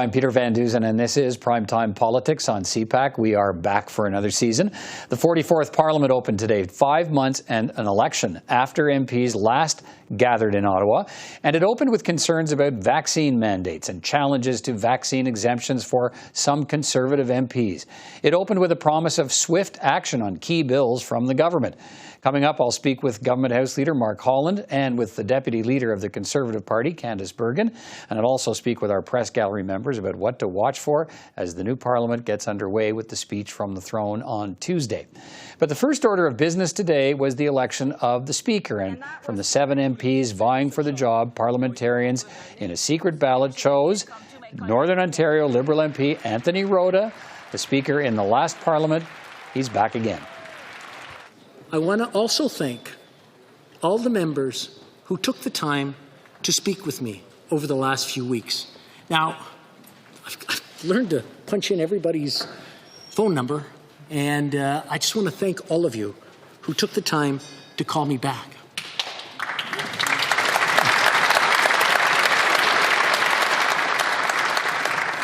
I'm Peter Van Dusen, and this is Primetime Politics on CPAC. We are back for another season. The 44th Parliament opened today, 5 months and an election after MPs last gathered in Ottawa. And it opened with concerns about vaccine mandates and challenges to vaccine exemptions for some Conservative MPs. It opened with a promise of swift action on key bills from the government. Coming up, I'll speak with Government House Leader Mark Holland and with the Deputy Leader of the Conservative Party, Candice Bergen. And I'll also speak with our press gallery members about what to watch for as the new Parliament gets underway with the speech from the throne on Tuesday. But the first order of business today was the election of the Speaker. And from the 7 MPs vying for the job, parliamentarians in a secret ballot chose Northern Ontario Liberal MP Anthony Rota, the Speaker in the last Parliament. He's back again. I want to also thank all the members who took the time to speak with me over the last few weeks. Now, I've learned to punch in everybody's phone number, and I just want to thank all of you who took the time to call me back.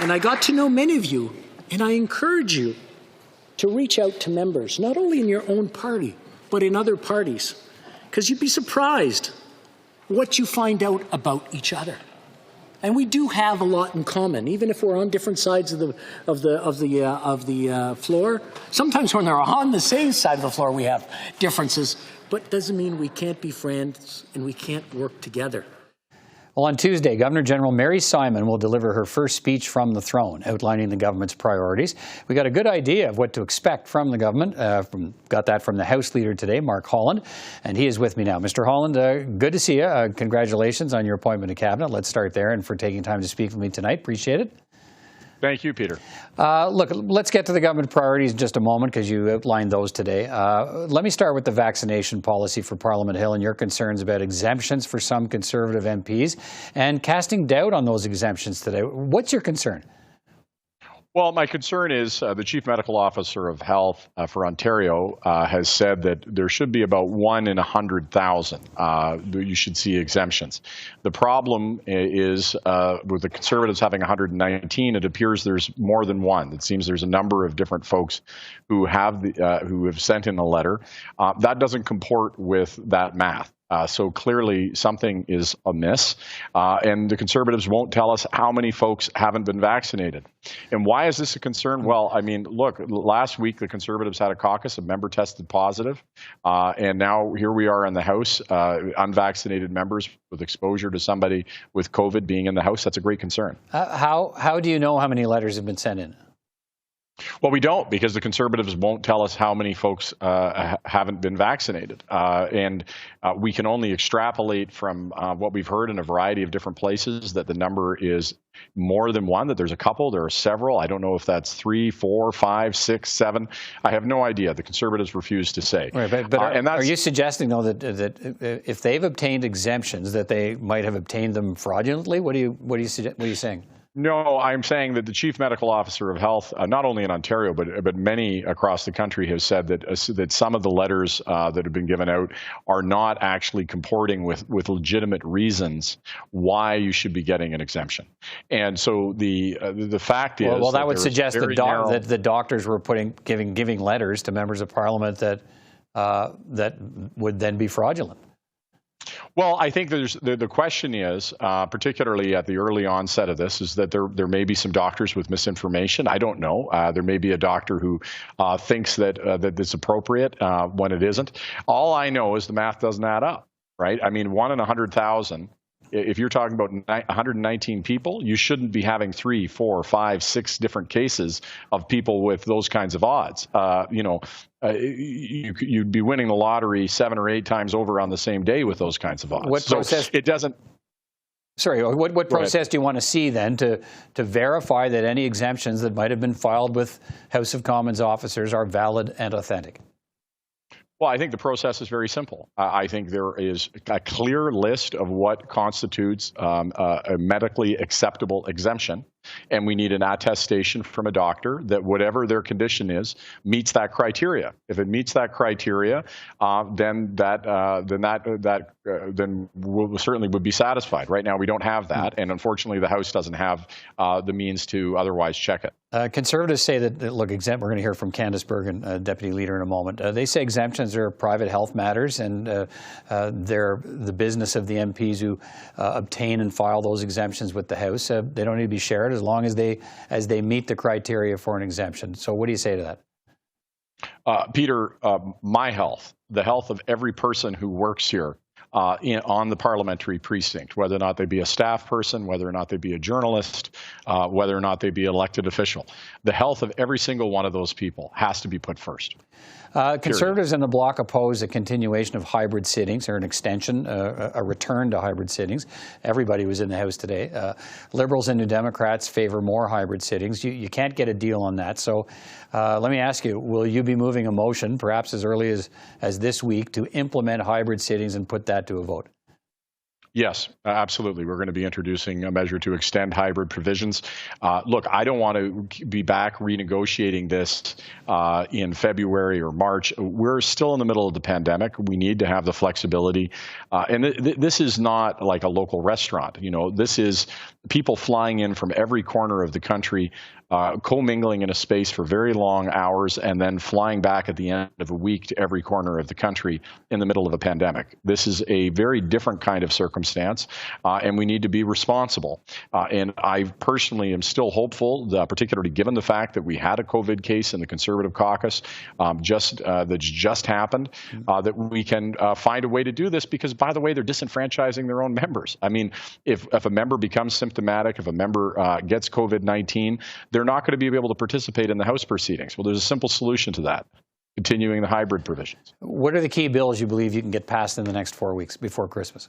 And I got to know many of you, and I encourage you to reach out to members, not only in your own party, but in other parties, because you'd be surprised what you find out about each other. And we do have a lot in common, even if we're on different sides of the floor. Sometimes when they're on the same side of the floor, we have differences, but doesn't mean we can't be friends and we can't work together. Well, on Tuesday, Governor General Mary Simon will deliver her first speech from the throne, outlining the government's priorities. We got a good idea of what to expect from the government. Got that from the House Leader today, Mark Holland, and he is with me now. Mr. Holland, good to see you. Congratulations on your appointment to Cabinet. Let's start there, and for taking time to speak with me tonight. Appreciate it. Thank you, Peter. Look, let's get to the government priorities in just a moment because you outlined those today. Let me start with the vaccination policy for Parliament Hill and your concerns about exemptions for some Conservative MPs and casting doubt on those exemptions today. What's your concern? Well, my concern is the Chief Medical Officer of Health for Ontario has said that there should be about 1 in 100,000 you should see exemptions. The problem is with the Conservatives having 119, it appears there's more than one. It seems there's a number of different folks who have sent in a letter. That doesn't comport with that math. So clearly something is amiss, and the Conservatives won't tell us how many folks haven't been vaccinated. And why is this a concern? Well, I mean, look, last week the Conservatives had a caucus, a member tested positive, and now here we are in the House, unvaccinated members with exposure to somebody with COVID being in the House. That's a great concern. How do you know how many letters have been sent in? Well, we don't, because the Conservatives won't tell us how many folks haven't been vaccinated. And we can only extrapolate from what we've heard in a variety of different places that the number is more than one, that there's a couple, there are several. I don't know if that's 3, 4, 5, 6, 7. I have no idea. The Conservatives refuse to say. Right, but are you suggesting, though, that if they've obtained exemptions, that they might have obtained them fraudulently? What are you saying? No, I'm saying that the Chief Medical Officer of Health, not only in Ontario, but many across the country, have said that some of the letters that have been given out are not actually comporting with legitimate reasons why you should be getting an exemption. And so the fact is, well, that would suggest that the doctors were giving letters to members of Parliament that would then be fraudulent. Well, I think the question is, particularly at the early onset of this, is that there may be some doctors with misinformation. I don't know. There may be a doctor who thinks that it's appropriate when it isn't. All I know is the math doesn't add up, right? I mean, 1 in 100,000. If you're talking about 119 people, you shouldn't be having 3, 4, 5, 6 different cases of people with those kinds of odds. You'd be winning the lottery 7 or 8 times over on the same day with those kinds of odds. What process? So it doesn't. Sorry, what process do you want to see then to verify that any exemptions that might have been filed with House of Commons officers are valid and authentic? Well, I think the process is very simple. I think there is a clear list of what constitutes a medically acceptable exemption. And we need an attestation from a doctor that whatever their condition is meets that criteria. If it meets that criteria, then we certainly would be satisfied. Right now, we don't have that, and unfortunately, the House doesn't have the means to otherwise check it. Conservatives say that, look, exempt. We're going to hear from Candice Bergen, Deputy Leader, in a moment. They say exemptions are private health matters, and they're the business of the MPs who obtain and file those exemptions with the House. They don't need to be shared as long as they meet the criteria for an exemption. So, what do you say to that? Peter, my health, the health of every person who works here on the parliamentary precinct, whether or not they be a staff person, whether or not they be a journalist, whether or not they be an elected official. The health of every single one of those people has to be put first. Conservatives and the Bloc oppose a continuation of hybrid sittings, or an extension, a return to hybrid sittings. Everybody was in the House today. Liberals and New Democrats favor more hybrid sittings. You can't get a deal on that. So let me ask you, will you be moving a motion, perhaps as early as this week, to implement hybrid sittings and put that to a vote? Yes, absolutely. We're going to be introducing a measure to extend hybrid provisions. Look, I don't want to be back renegotiating this in February or March. We're still in the middle of the pandemic. We need to have the flexibility. And this is not like a local restaurant. You know, this is people flying in from every corner of the country, commingling in a space for very long hours, and then flying back at the end of a week to every corner of the country in the middle of a pandemic. This is a very different kind of circumstance, and we need to be responsible. And I personally am still hopeful, particularly given the fact that we had a COVID case in the Conservative caucus that's just happened, that we can find a way to do this, because, by the way, they're disenfranchising their own members. I mean, if a member becomes symptomatic, if a member gets COVID-19, they're not going to be able to participate in the House proceedings. Well, there's a simple solution to that: continuing the hybrid provisions. What are the key bills you believe you can get passed in the next 4 weeks before Christmas?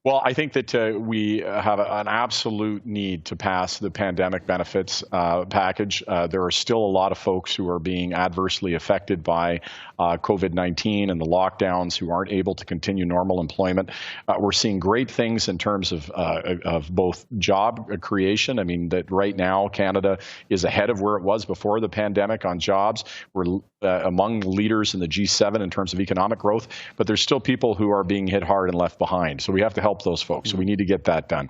Well, I think that we have an absolute need to pass the pandemic benefits package. There are still a lot of folks who are being adversely affected by COVID-19 and the lockdowns who aren't able to continue normal employment. We're seeing great things in terms of both job creation. I mean, that right now Canada is ahead of where it was before the pandemic on jobs. We're among leaders in the G7 in terms of economic growth, but there's still people who are being hit hard and left behind. So we have to help those folks. So we need to get that done.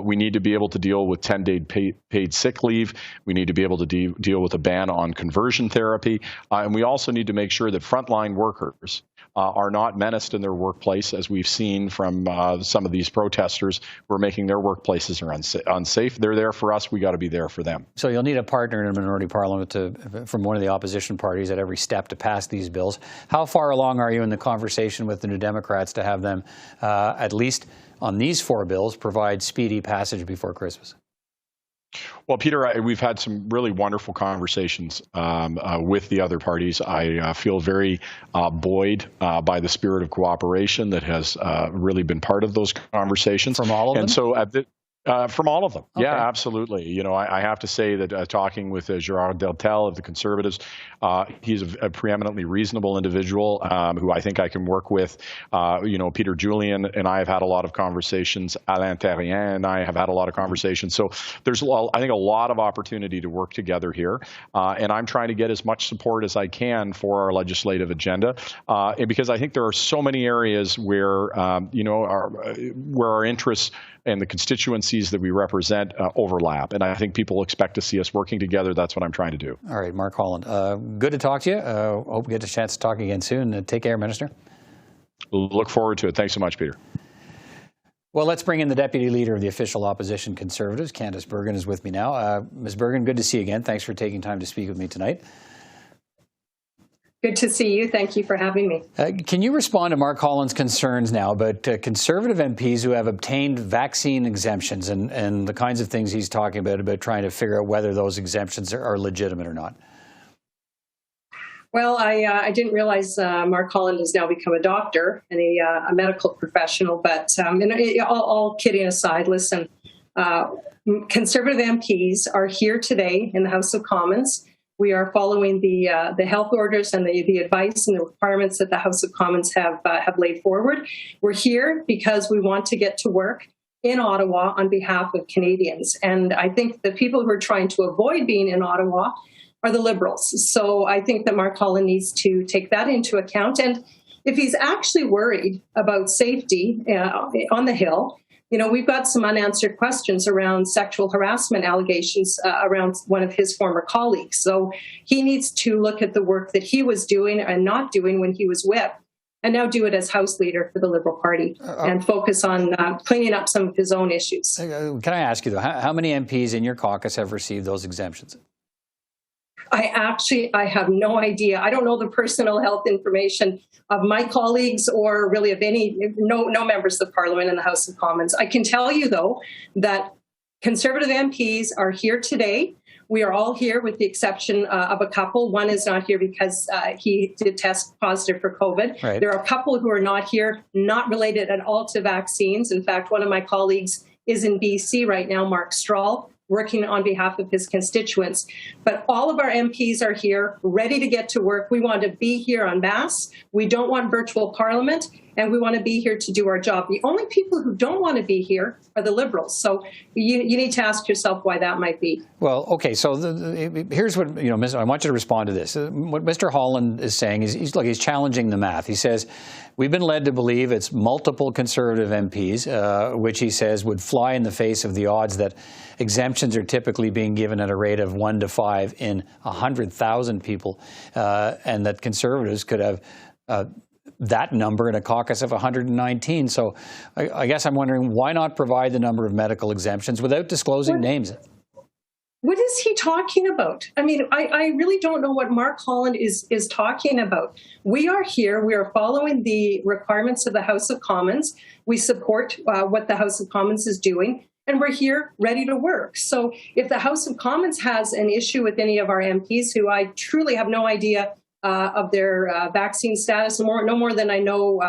We need to be able to deal with 10-day paid sick leave. We need to be able to deal with a ban on conversion therapy. And we also need to make sure that frontline workers are not menaced in their workplace, as we've seen from some of these protesters who are making their workplaces unsafe. They're there for us. We got to be there for them. So you'll need a partner in a minority parliament from one of the opposition parties at every step to pass these bills. How far along are you in the conversation with the New Democrats to have them, at least on these 4 bills, provide speedy passage before Christmas? Well, Peter, we've had some really wonderful conversations with the other parties. I feel very buoyed by the spirit of cooperation that has really been part of those conversations. From all of them? And so from all of them. Okay. Yeah, absolutely. You know, I have to say that talking with Gerard Deltel of the Conservatives, he's a preeminently reasonable individual who I think I can work with. You know, Peter Julian and I have had a lot of conversations. Alain Terrien and I have had a lot of conversations. So there's, I think, a lot of opportunity to work together here. And I'm trying to get as much support as I can for our legislative agenda, and because I think there are so many areas where, you know, where our interests and the constituencies that we represent overlap. And I think people expect to see us working together. That's what I'm trying to do. All right, Mark Holland. Good to talk to you. Hope we get a chance to talk again soon. Take care, Minister. Look forward to it. Thanks so much, Peter. Well, let's bring in the Deputy Leader of the official opposition Conservatives. Candice Bergen is with me now. Ms. Bergen, good to see you again. Thanks for taking time to speak with me tonight. Good to see you. Thank you for having me. Can you respond to Mark Holland's concerns now about Conservative MPs who have obtained vaccine exemptions and the kinds of things he's talking about trying to figure out whether those exemptions are legitimate or not? Well, I didn't realize Mark Holland has now become a doctor and a medical professional. But all kidding aside, listen, Conservative MPs are here today in the House of Commons. We are following the health orders and the advice and the requirements that the House of Commons have laid forward. We're here because we want to get to work. in Ottawa on behalf of Canadians. And I think the people who are trying to avoid being in Ottawa are the Liberals. So I think that Mark Holland needs to take that into account. And if he's actually worried about safety on the Hill, you know, we've got some unanswered questions around sexual harassment allegations around one of his former colleagues. So he needs to look at the work that he was doing and not doing when he was whip, and now do it as House Leader for the Liberal Party and focus on cleaning up some of his own issues. Can I ask you, though, how many MPs in your caucus have received those exemptions? I have no idea. I don't know the personal health information of my colleagues or really of no members of Parliament in the House of Commons. I can tell you, though, that Conservative MPs are here today. We are all here with the exception of a couple. One is not here because he did test positive for COVID. Right. There are a couple who are not here, not related at all to vaccines. In fact, one of my colleagues is in BC right now, Mark Strahl, working on behalf of his constituents. But all of our MPs are here, ready to get to work. We want to be here en masse. We don't want virtual parliament, and we want to be here to do our job. The only people who don't want to be here are the Liberals. So you need to ask yourself why that might be. Well, okay, so here's what, you know, I want you to respond to this. What Mr. Holland is saying is, he's challenging the math. He says, we've been led to believe it's multiple Conservative MPs, which he says would fly in the face of the odds that exemptions are typically being given at a rate of 1 to 5 in 100,000 people, and that Conservatives could have that number in a caucus of 119. So I guess I'm wondering, why not provide the number of medical exemptions without disclosing names? What is he talking about? I mean, I really don't know what Mark Holland is talking about. We are here. We are following the requirements of the House of Commons. We support what the House of Commons is doing, and we're here ready to work. So if the House of Commons has an issue with any of our MPs, who I truly have no idea of their vaccine status, no more than I know,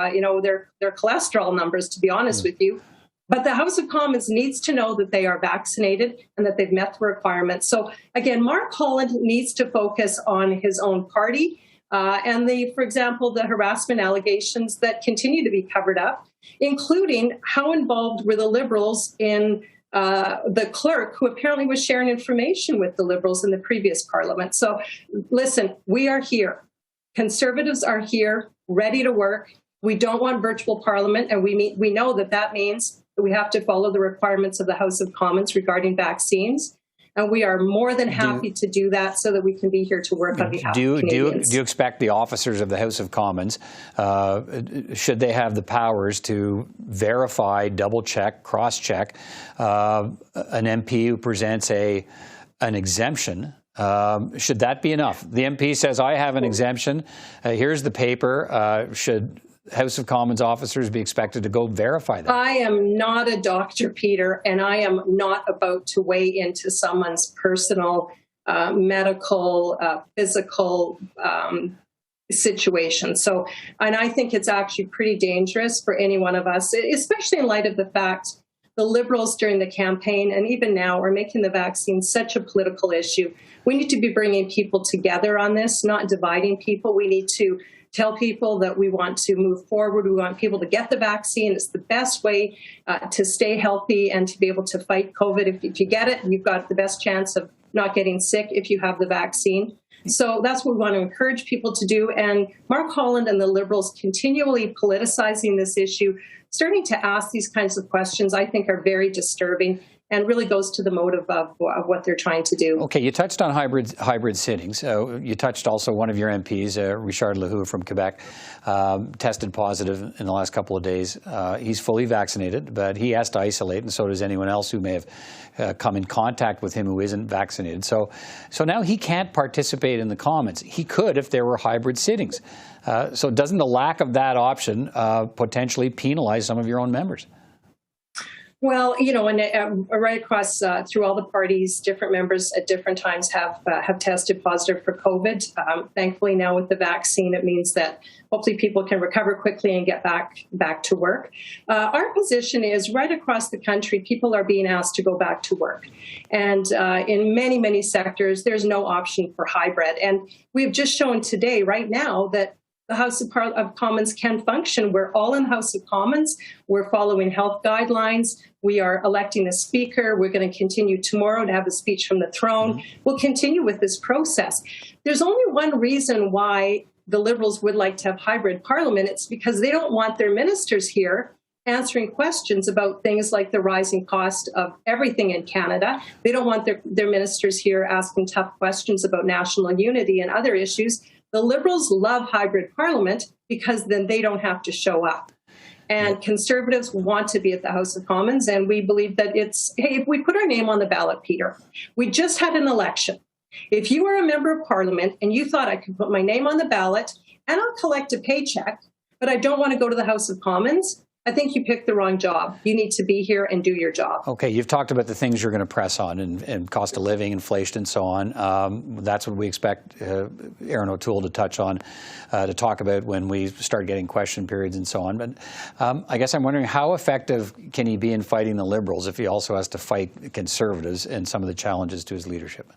their cholesterol numbers, to be honest with you. But the House of Commons needs to know that they are vaccinated and that they've met the requirements. So again, Mark Holland needs to focus on his own party and for example, the harassment allegations that continue to be covered up, including how involved were the Liberals in the clerk who apparently was sharing information with the Liberals in the previous Parliament. So listen, we are here. Conservatives are here, ready to work. We don't want virtual Parliament, and we know that means that we have to follow the requirements of the House of Commons regarding vaccines. And we are more than happy to do that so that we can be here to work on behalf of Canadians. Do you expect the officers of the House of Commons, should they have the powers to verify, double-check, cross-check an MP who presents an exemption? Should that be enough? The MP says, I have an exemption. Here's the paper. Should House of Commons officers be expected to go verify that? I am not a doctor, Peter, and I am not about to weigh into someone's personal, medical, physical situation. So, and I think it's actually pretty dangerous for any one of us, especially in light of the fact the Liberals during the campaign and even now are making the vaccine such a political issue. We need to be bringing people together on this, not dividing people. We need to tell people that we want to move forward. We want people to get the vaccine. It's the best way to stay healthy and to be able to fight COVID. If you get it, you've got the best chance of not getting sick if you have the vaccine. So that's what we want to encourage people to do. And Mark Holland and the Liberals continually politicizing this issue, starting to ask these kinds of questions, I think are very disturbing and really goes to the motive of what they're trying to do. Okay, you touched on hybrid sittings. You touched also one of your MPs, Richard Lehoux from Quebec, tested positive in the last couple of days. He's fully vaccinated, but he has to isolate, and so does anyone else who may have come in contact with him who isn't vaccinated. So now he can't participate in the Commons. He could if there were hybrid sittings. So doesn't the lack of that option potentially penalize some of your own members? Well, you know, and right across through all the parties, different members at different times have tested positive for COVID. Thankfully, now with the vaccine, it means that hopefully people can recover quickly and get back to work. Our position is right across the country, people are being asked to go back to work. And in many, many sectors, there's no option for hybrid. And we've just shown today, right now, that the House of Commons can function. We're all in the House of Commons. We're following health guidelines. We are electing a speaker. We're going to continue tomorrow to have a speech from the throne. We'll continue with this process. There's only one reason why the Liberals would like to have hybrid parliament. It's because they don't want their ministers here answering questions about things like the rising cost of everything in Canada. They don't want their ministers here asking tough questions about national unity and other issues. The Liberals love hybrid parliament because then they don't have to show up. And Conservatives want to be at the House of Commons, and we believe that it's, hey, if we put our name on the ballot, Peter, we just had an election. If you were a member of Parliament and you thought I could put my name on the ballot and I'll collect a paycheck, but I don't want to go to the House of Commons, I think you picked the wrong job. You need to be here and do your job. Okay, you've talked about the things you're going to press on and cost of living, inflation, and so on. That's what we expect Erin O'Toole to touch on, to talk about when we start getting question periods and so on. But I guess I'm wondering, how effective can he be in fighting the Liberals if he also has to fight Conservatives and some of the challenges to his leadership?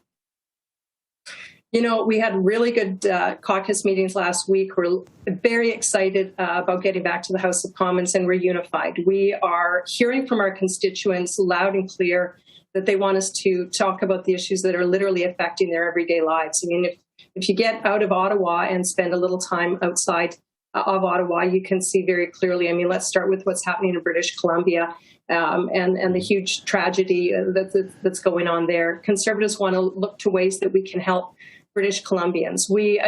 You know, we had really good caucus meetings last week. We're very excited about getting back to the House of Commons, and we're unified. We are hearing from our constituents loud and clear that they want us to talk about the issues that are literally affecting their everyday lives. I mean, if you get out of Ottawa and spend a little time outside of Ottawa, you can see very clearly. I mean, let's start with what's happening in British Columbia and the huge tragedy that's going on there. Conservatives want to look to ways that we can help British Columbians. We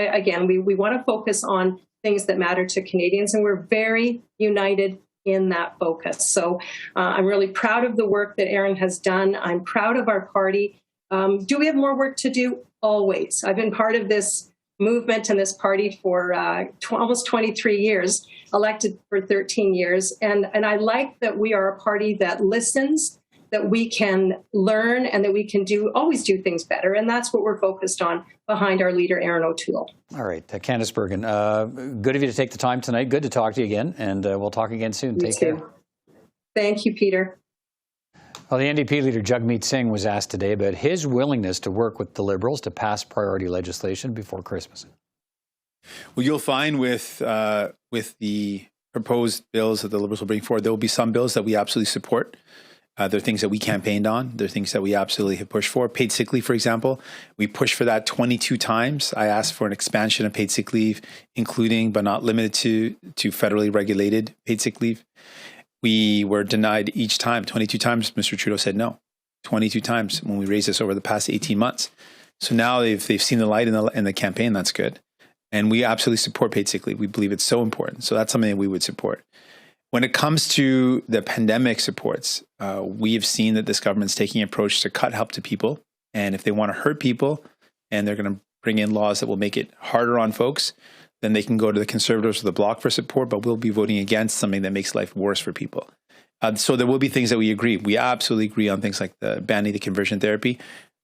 want to focus on things that matter to Canadians, and we're very united in that focus. So I'm really proud of the work that Erin has done. I'm proud of our party. Do we have more work to do? Always. I've been part of this movement and this party for almost 23 years, elected for 13 years. And I like that we are a party that listens, that we can learn, and that we can always do things better. And that's what we're focused on behind our leader, Erin O'Toole. All right. Candice Bergen, good of you to take the time tonight. Good to talk to you again. And we'll talk again soon. Take care. Thank you, Peter. Well, the NDP leader, Jagmeet Singh, was asked today about his willingness to work with the Liberals to pass priority legislation before Christmas. Well, you'll find with the proposed bills that the Liberals will bring forward, there will be some bills that we absolutely support. There are things that we campaigned on. There are things that we absolutely have pushed for. Paid sick leave, for example, we pushed for that 22 times. I asked for an expansion of paid sick leave, including but not limited to federally regulated paid sick leave. We were denied each time. 22 times, Mr. Trudeau said no. 22 times when we raised this over the past 18 months. So now they've seen the light in the campaign. That's good. And we absolutely support paid sick leave. We believe it's so important. So that's something that we would support. When it comes to the pandemic supports, we have seen that this government's taking an approach to cut help to people. And if they want to hurt people and they're going to bring in laws that will make it harder on folks, then they can go to the Conservatives or the Bloc for support, but we'll be voting against something that makes life worse for people. So there will be things that we agree. We absolutely agree on things like the banning the conversion therapy.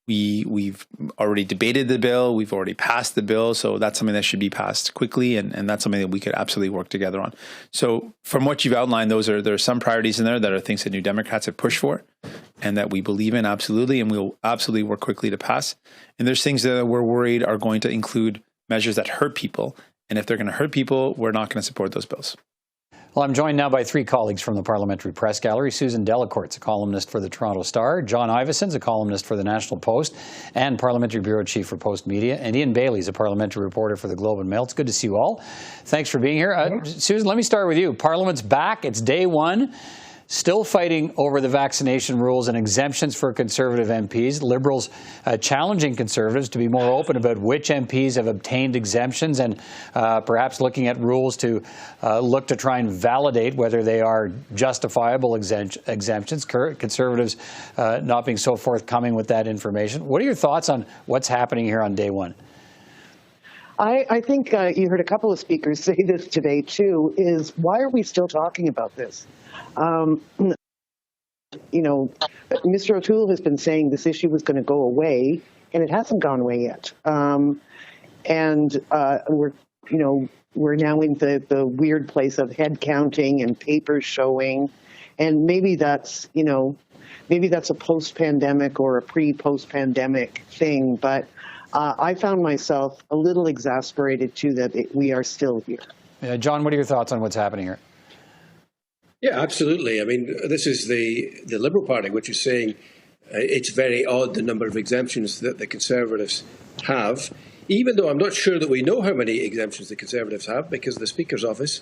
We've already debated the bill. We've already passed the bill. So that's something that should be passed quickly. And that's something that we could absolutely work together on. So from what you've outlined, there are some priorities in there that are things that New Democrats have pushed for and that we believe in absolutely. And we'll absolutely work quickly to pass. And there's things that we're worried are going to include measures that hurt people. And if they're going to hurt people, we're not going to support those bills. Well, I'm joined now by three colleagues from the Parliamentary Press Gallery. Susan Delacourt's a columnist for the Toronto Star. John Ivison's a columnist for the National Post and Parliamentary Bureau Chief for Post Media. And Ian Bailey's a parliamentary reporter for the Globe and Mail. It's good to see you all. Thanks for being here. Susan, let me start with you. Parliament's back. It's day one. Still fighting over the vaccination rules and exemptions for Conservative MPs. Liberals challenging Conservatives to be more open about which MPs have obtained exemptions and perhaps looking at rules to look to try and validate whether they are justifiable exemptions. Conservatives not being so forthcoming with that information. What are your thoughts on what's happening here on day one? I think you heard a couple of speakers say this today, too, is why are we still talking about this? You know, Mr. O'Toole has been saying this issue was going to go away, and it hasn't gone away yet. We're now in the weird place of head counting and papers showing, and maybe that's a post-pandemic or a pre-post-pandemic thing, but I found myself a little exasperated, too, that we are still here. John, what are your thoughts on what's happening here? Yeah, absolutely. I mean, this is the Liberal Party, which is saying it's very odd the number of exemptions that the Conservatives have, even though I'm not sure that we know how many exemptions the Conservatives have, because the Speaker's office,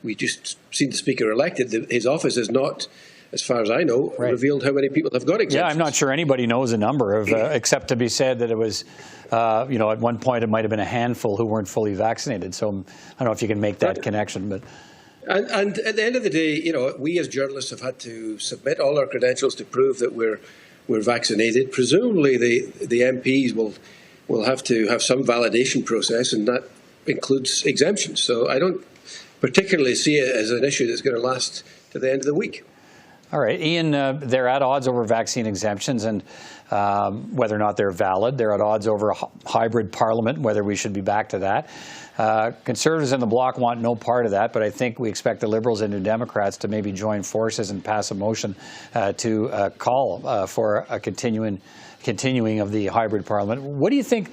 we just seen the Speaker elected, his office has not, as far as I know, revealed how many people have got exemptions. Yeah, I'm not sure anybody knows a number, of, except to be said that it was, at one point it might have been a handful who weren't fully vaccinated. So I don't know if you can make that connection, but. And at the end of the day, we as journalists have had to submit all our credentials to prove that we're vaccinated. Presumably, the MPs will have to have some validation process, and that includes exemptions. So I don't particularly see it as an issue that's going to last to the end of the week. All right, Ian, they're at odds over vaccine exemptions and whether or not they're valid. They're at odds over a hybrid parliament, whether we should be back to that. Conservatives and the Bloc want no part of that, but I think we expect the Liberals and New Democrats to maybe join forces and pass a motion to call for a continuing of the hybrid parliament. What do you think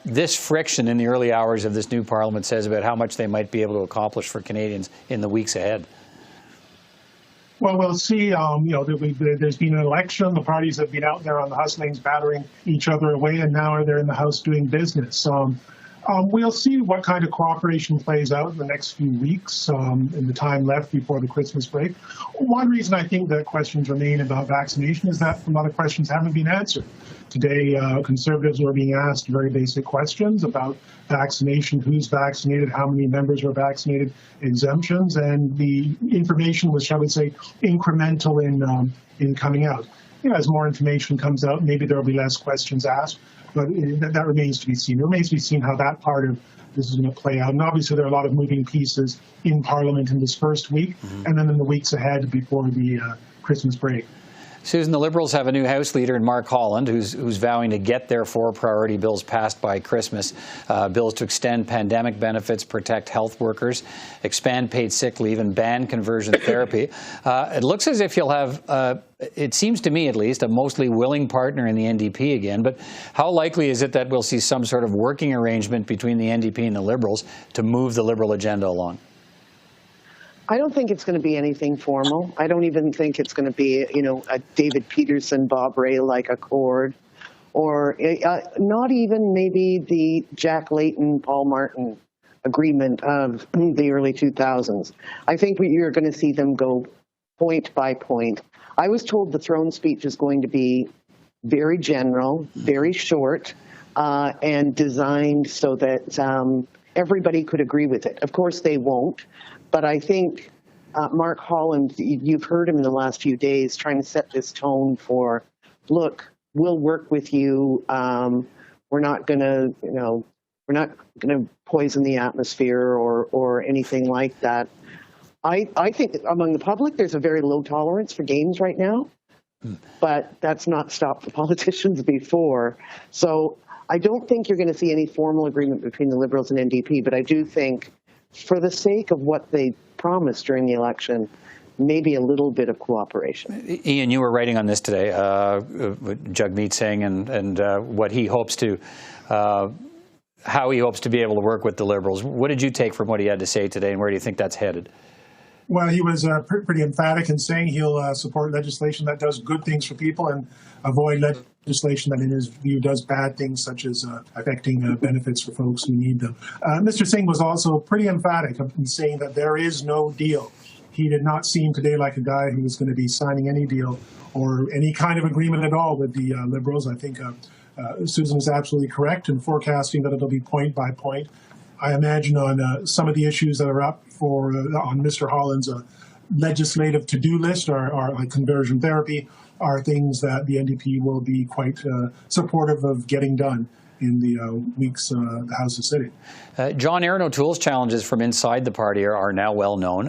this friction in the early hours of this new parliament says about how much they might be able to accomplish for Canadians in the weeks ahead? Well, we'll see. There's been an election. The parties have been out there on the hustlings, battering each other away, and now they're in the House doing business. We'll see what kind of cooperation plays out in the next few weeks in the time left before the Christmas break. One reason I think that questions remain about vaccination is that a lot of questions haven't been answered. Today, Conservatives were being asked very basic questions about vaccination, who's vaccinated, how many members were vaccinated, exemptions, and the information was, shall we say, incremental in coming out. As more information comes out, maybe there will be less questions asked, but that remains to be seen. It remains to be seen how that part of this is going to play out. And obviously, there are a lot of moving pieces in Parliament in this first week, and then in the weeks ahead before the Christmas break. Susan, the Liberals have a new House leader in Mark Holland who's vowing to get their 4 priority bills passed by Christmas. Bills to extend pandemic benefits, protect health workers, expand paid sick leave, and ban conversion therapy. It looks as if he'll have, it seems to me at least, a mostly willing partner in the NDP again. But how likely is it that we'll see some sort of working arrangement between the NDP and the Liberals to move the Liberal agenda along? I don't think it's going to be anything formal. I don't even think it's going to be, a David Peterson, Bob Rae-like accord, or not even maybe the Jack Layton, Paul Martin agreement of the early 2000s. I think you're going to see them go point by point. I was told the throne speech is going to be very general, very short, and designed so that everybody could agree with it. Of course, they won't. But I think Mark Holland, you've heard him in the last few days trying to set this tone for, look, we'll work with you. We're not going to, we're not going to poison the atmosphere or anything like that. I think that among the public, there's a very low tolerance for games right now, but that's not stopped the politicians before. So I don't think you're going to see any formal agreement between the Liberals and NDP, but I do think, for the sake of what they promised during the election, maybe a little bit of cooperation. Ian, you were writing on this today, Jagmeet Singh, and what he hopes to, how he hopes to be able to work with the Liberals. What did you take from what he had to say today, and where do you think that's headed? Well, he was pretty emphatic in saying he'll support legislation that does good things for people and avoid legislation that, in his view, does bad things, such as affecting benefits for folks who need them. Mr. Singh was also pretty emphatic in saying that there is no deal. He did not seem today like a guy who was going to be signing any deal or any kind of agreement at all with the Liberals. I think Susan is absolutely correct in forecasting that it'll be point by point. I imagine on some of the issues that are up on Mr. Holland's legislative to-do list are like conversion therapy, are things that the NDP will be quite supportive of getting done in the weeks the House is sitting. John Erin O'Toole's challenges from inside the party are now well known.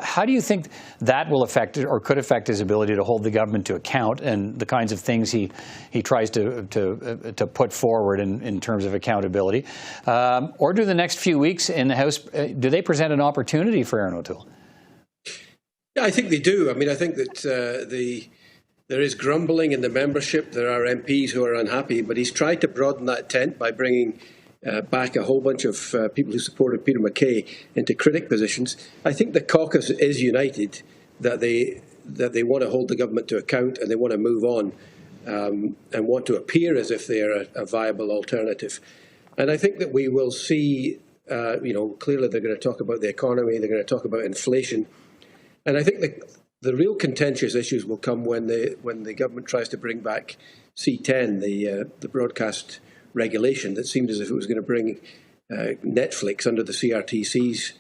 How do you think that will affect or could affect his ability to hold the government to account and the kinds of things he tries to put forward in terms of accountability? Or do the next few weeks in the House, do they present an opportunity for Erin O'Toole? Yeah, I think they do. I mean, I think that there is grumbling in the membership. There are MPs who are unhappy, but he's tried to broaden that tent by bringing back a whole bunch of people who supported Peter MacKay into critic positions. I think the caucus is united that they want to hold the government to account and they want to move on and want to appear as if they are a viable alternative. And I think that we will see, clearly they're going to talk about the economy, they're going to talk about inflation. And I think the real contentious issues will come when the government tries to bring back C10, the broadcast regulation that seemed as if it was going to bring Netflix under the CRTC's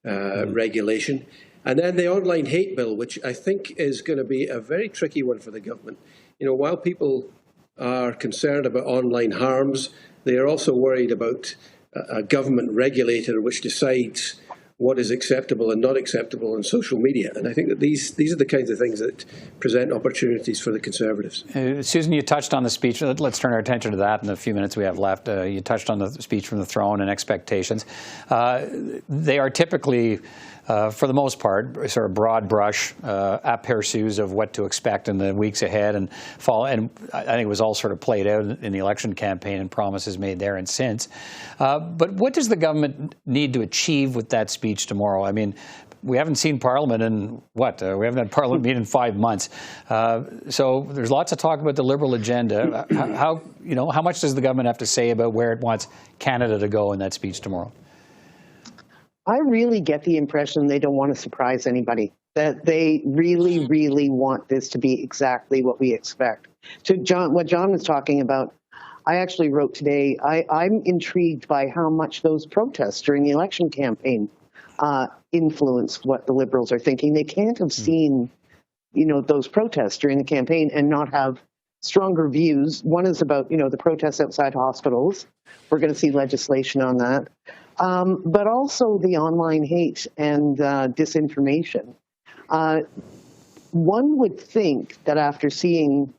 regulation. And then the online hate bill, which I think is going to be a very tricky one for the government. While people are concerned about online harms, they are also worried about a government regulator which decides what is acceptable and not acceptable on social media. And I think that these are the kinds of things that present opportunities for the Conservatives. Susan, you touched on the speech. Let's turn our attention to that in the few minutes we have left. You touched on the speech from the throne and expectations. They are typically, for the most part, sort of broad brush aperçus of what to expect in the weeks ahead and fall. And I think it was all sort of played out in the election campaign and promises made there and since. But what does the government need to achieve with that speech tomorrow? I mean, we haven't seen Parliament in what? We haven't had Parliament meet in 5 months. So there's lots of talk about the Liberal agenda. How much does the government have to say about where it wants Canada to go in that speech tomorrow? I really get the impression they don't want to surprise anybody, that they really, really want this to be exactly what we expect. To what John was talking about, I actually wrote today, I'm intrigued by how much those protests during the election campaign influence what the Liberals are thinking. They can't have seen, those protests during the campaign and not have stronger views. One is about, the protests outside hospitals. We're going to see legislation on that. But also the online hate and disinformation. One would think that after seeing,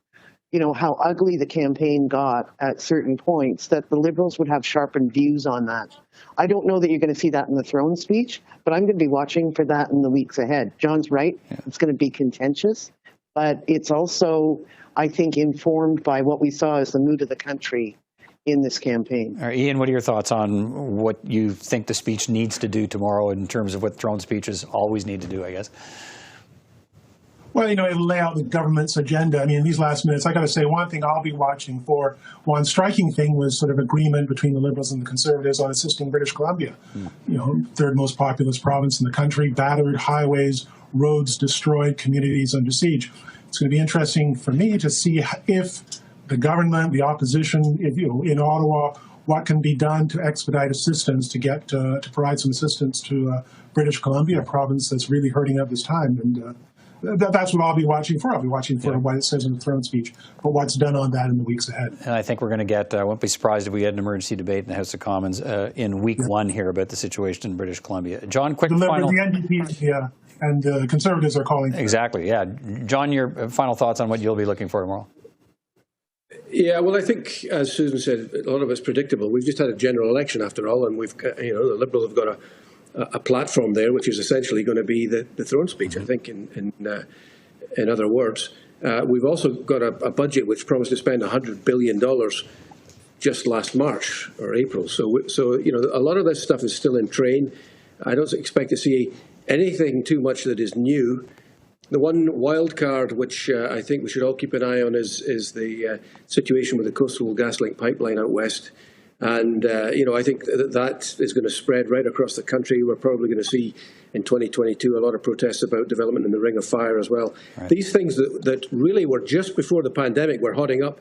how ugly the campaign got at certain points, that the Liberals would have sharpened views on that. I don't know that you're going to see that in the throne speech, but I'm going to be watching for that in the weeks ahead. John's right. Yeah. It's going to be contentious, but it's also, I think, informed by what we saw as the mood of the country in this campaign. All right, Ian, what are your thoughts on what you think the speech needs to do tomorrow in terms of what throne speeches always need to do, I guess? Well, it'll lay out the government's agenda. I mean, in these last minutes, I got to say one thing I'll be watching for. One striking thing was sort of agreement between the Liberals and the Conservatives on assisting British Columbia. Third most populous province in the country, battered, highways, roads destroyed, communities under siege. It's going to be interesting for me to see if the government, the opposition, in Ottawa, what can be done to expedite assistance to get to provide some assistance to British Columbia, a province that's really hurting at this time. And that's what I'll be watching for. I'll be watching for what it says in the throne speech, but what's done on that in the weeks ahead. And I think we're going to get, I won't be surprised if we had an emergency debate in the House of Commons in week one here about the situation in British Columbia. John, quick final. The NDP and the Conservatives are calling for exactly, yeah. John, your final thoughts on what you'll be looking for tomorrow? Yeah, well, I think, as Susan said, a lot of it's predictable. We've just had a general election, after all, and we've got, the Liberals have got a platform there, which is essentially going to be the throne speech, I think, in other words. We've also got a budget which promised to spend $100 billion just last March or April. So a lot of this stuff is still in train. I don't expect to see anything too much that is new. The one wild card which I think we should all keep an eye on is the situation with the Coastal GasLink pipeline out west. And, I think that is going to spread right across the country. We're probably going to see in 2022 a lot of protests about development in the Ring of Fire as well. Right. These things that really were just before the pandemic were hotting up.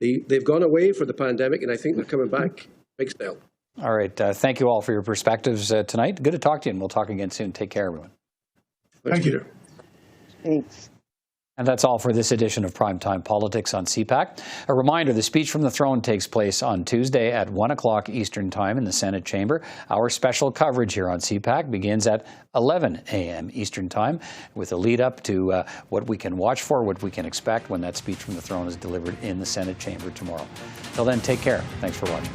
They've gone away for the pandemic, and I think they're coming back big style. All right. Thank you all for your perspectives tonight. Good to talk to you, and we'll talk again soon. Take care, everyone. Thank you, Peter. Thanks. And that's all for this edition of Primetime Politics on CPAC. A reminder, the speech from the throne takes place on Tuesday at 1 o'clock Eastern Time in the Senate chamber. Our special coverage here on CPAC begins at 11 a.m. Eastern Time with a lead up to what we can watch for, what we can expect when that speech from the throne is delivered in the Senate chamber tomorrow. Till then, take care. Thanks for watching.